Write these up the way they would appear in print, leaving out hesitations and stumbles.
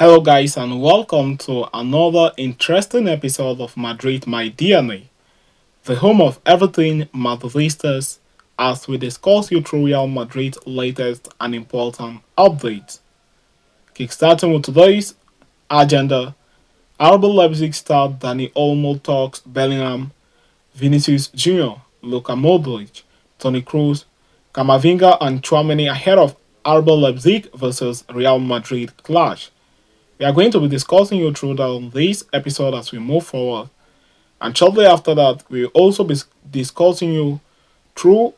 Hello, guys, and welcome to another interesting episode of Madrid My DNA, the home of everything Madridistas, as we discuss you through Real Madrid's latest and important updates. Kickstarting with today's agenda, RB Leipzig star Danny Olmo talks Bellingham, Vinicius Jr., Luka Modrić, Toni Kroos, Camavinga, and Tchouaméni ahead of RB Leipzig versus Real Madrid clash. We are going to be discussing you through this episode as we move forward. And shortly after that, we will also be discussing you through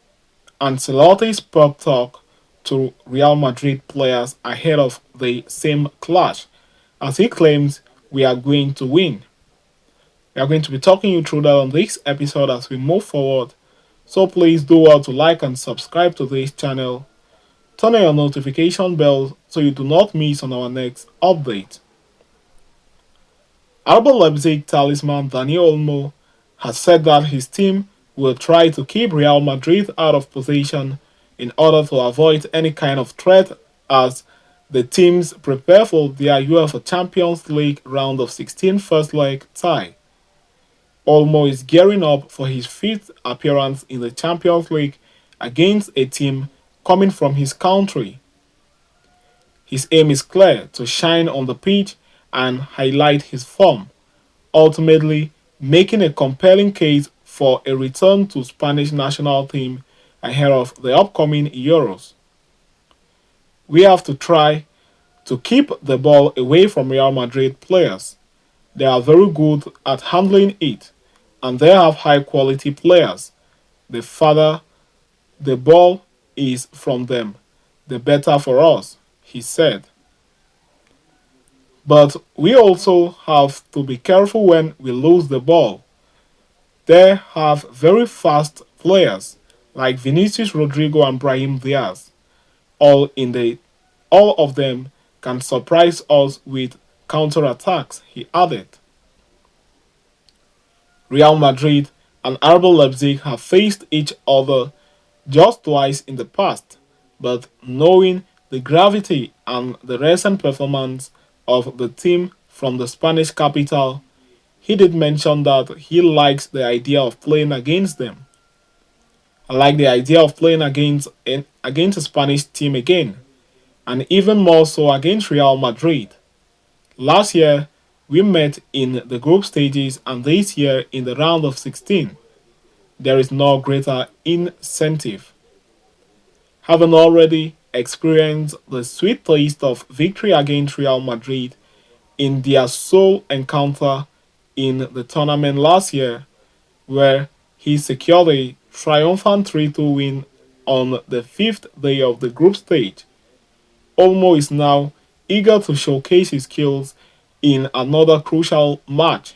Ancelotti's pep talk to Real Madrid players ahead of the same clash, as he claims we are going to win. We are going to be talking you through that on this episode as we move forward. So please do well to like and subscribe to this channel. Turn on your notification bell so you do not miss on our next update. RB Leipzig talisman Dani Olmo has said that his team will try to keep Real Madrid out of possession in order to avoid any kind of threat as the teams prepare for their UEFA Champions League round of 16 first leg tie. Olmo is gearing up for his fifth appearance in the Champions League against a team coming from his country. His aim is clear: to shine on the pitch and highlight his form, ultimately making a compelling case for a return to Spanish national team ahead of the upcoming Euros. We have to try to keep the ball away from Real Madrid players. They are very good at handling it, and they have high quality players. The farther the ball is from them, the better for us, he said. But we also have to be careful when we lose the ball. They have very fast players like Vinicius, Rodrigo, and Brahim Diaz. All of them can surprise us with counter-attacks, he added. Real Madrid and RB Leipzig have faced each other just twice in the past, but knowing the gravity and the recent performance of the team from the Spanish capital, he did mention that he likes the idea of playing against them. I like the idea of playing against a Spanish team again, and even more so against Real Madrid. Last year, we met in the group stages, and this year in the round of 16. There is no greater incentive. Having already experienced the sweet taste of victory against Real Madrid in their sole encounter in the tournament last year, where he secured a triumphant 3-2 win on the fifth day of the group stage, Olmo is now eager to showcase his skills in another crucial match.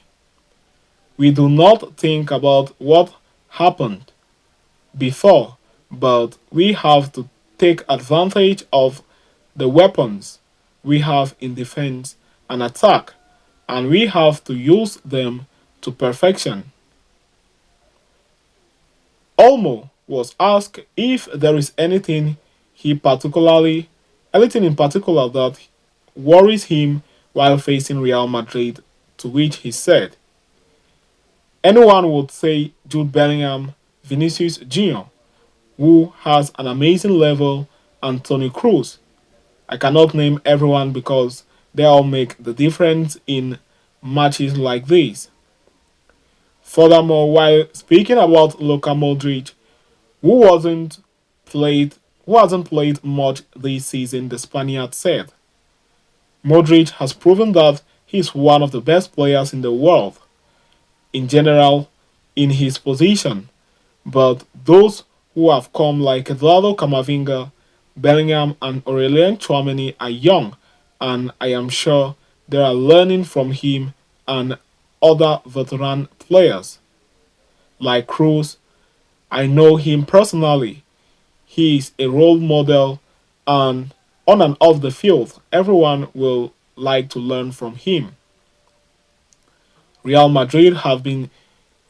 We do not think about what happened before, but we have to take advantage of the weapons we have in defense and attack, and we have to use them to perfection. Olmo was asked if there is anything in particular that worries him while facing Real Madrid, to which he said, "Anyone would say Jude Bellingham, Vinicius Jr., who has an amazing level, and Toni Kroos. I cannot name everyone because they all make the difference in matches like this." Furthermore, while speaking about Luka Modrić, who hasn't played much this season, the Spaniard said, "Modrić has proven that he is one of the best players in the world, in general, in his position, but those who have come like Eduardo Camavinga, Bellingham, and Aurelien Tchouaméni are young, and I am sure they are learning from him and other veteran players. Like Kroos, I know him personally. He is a role model, and on and off the field, everyone will like to learn from him." Real Madrid have been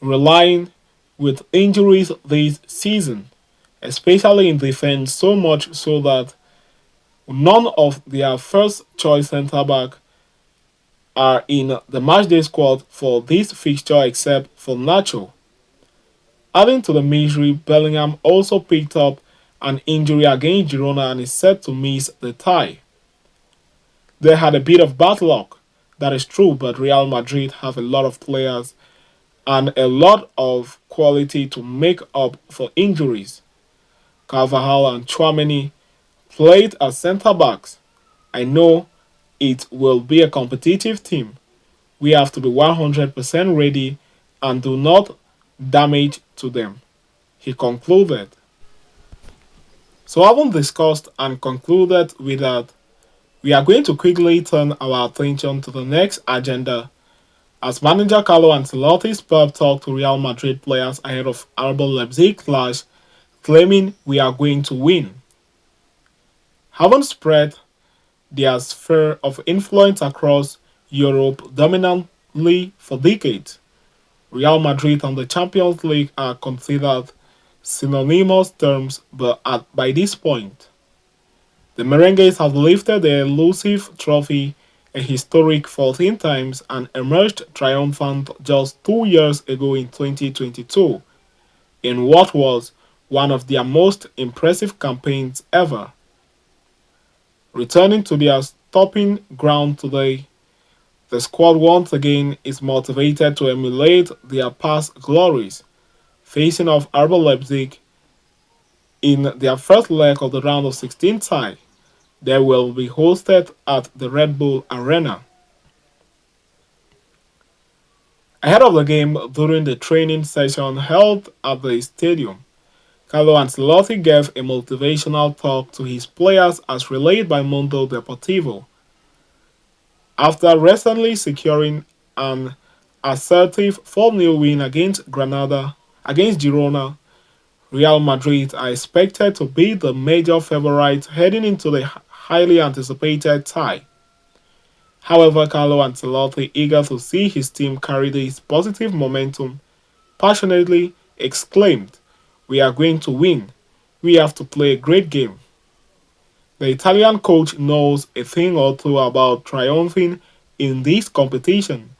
relying with injuries this season, especially in defense, so much so that none of their first choice centre back are in the matchday squad for this fixture except for Nacho. Adding to the misery, Bellingham also picked up an injury against Girona and is set to miss the tie. They had a bit of bad luck, that is true, but Real Madrid have a lot of players and a lot of quality to make up for injuries. Carvajal and Tchouaméni played as centre backs. I know it will be a competitive team. We have to be 100% ready and do not damage to them, he concluded. So, having discussed and concluded with that, we are going to quickly turn our attention to the next agenda as manager Carlo Ancelotti's pep talk to Real Madrid players ahead of RB Leipzig clash, claiming we are going to win. Having spread their sphere of influence across Europe dominantly for decades, Real Madrid and the Champions League are considered synonymous terms, but by this point, the Merengues have lifted the elusive trophy a historic 14 times and emerged triumphant just 2 years ago in 2022 in what was one of their most impressive campaigns ever. Returning to their stopping ground today, the squad once again is motivated to emulate their past glories, facing off RB Leipzig in their first leg of the round of 16 tie. They will be hosted at the Red Bull Arena. Ahead of the game, during the training session held at the stadium, Carlo Ancelotti gave a motivational talk to his players as relayed by Mundo Deportivo. After recently securing an assertive 4-0 win against Girona, Real Madrid are expected to be the major favourites heading into the highly anticipated tie. However, Carlo Ancelotti, eager to see his team carry this positive momentum, passionately exclaimed, "We are going to win. We have to play a great game." The Italian coach knows a thing or two about triumphing in this competition,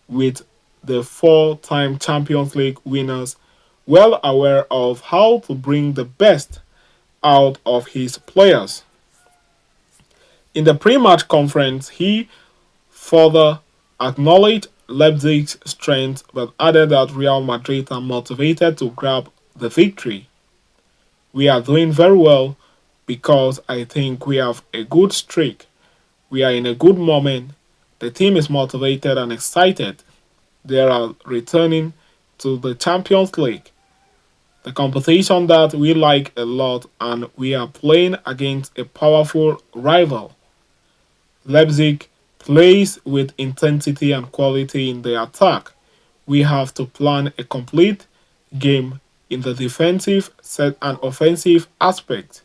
with the four-time Champions League winners well aware of how to bring the best out of his players. In the pre-match conference, he further acknowledged Leipzig's strength but added that Real Madrid are motivated to grab the victory. "We are doing very well because I think we have a good streak. We are in a good moment. The team is motivated and excited. They are returning to the Champions League, the competition that we like a lot, and we are playing against a powerful rival. Leipzig plays with intensity and quality in the attack. We have to plan a complete game in the defensive set and offensive aspect,"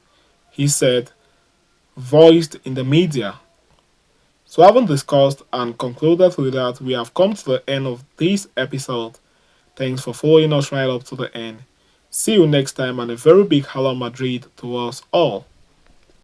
he said, voiced in the media. So, having discussed and concluded with that, we have come to the end of this episode. Thanks for following us right up to the end. See you next time, and a very big Hala Madrid to us all.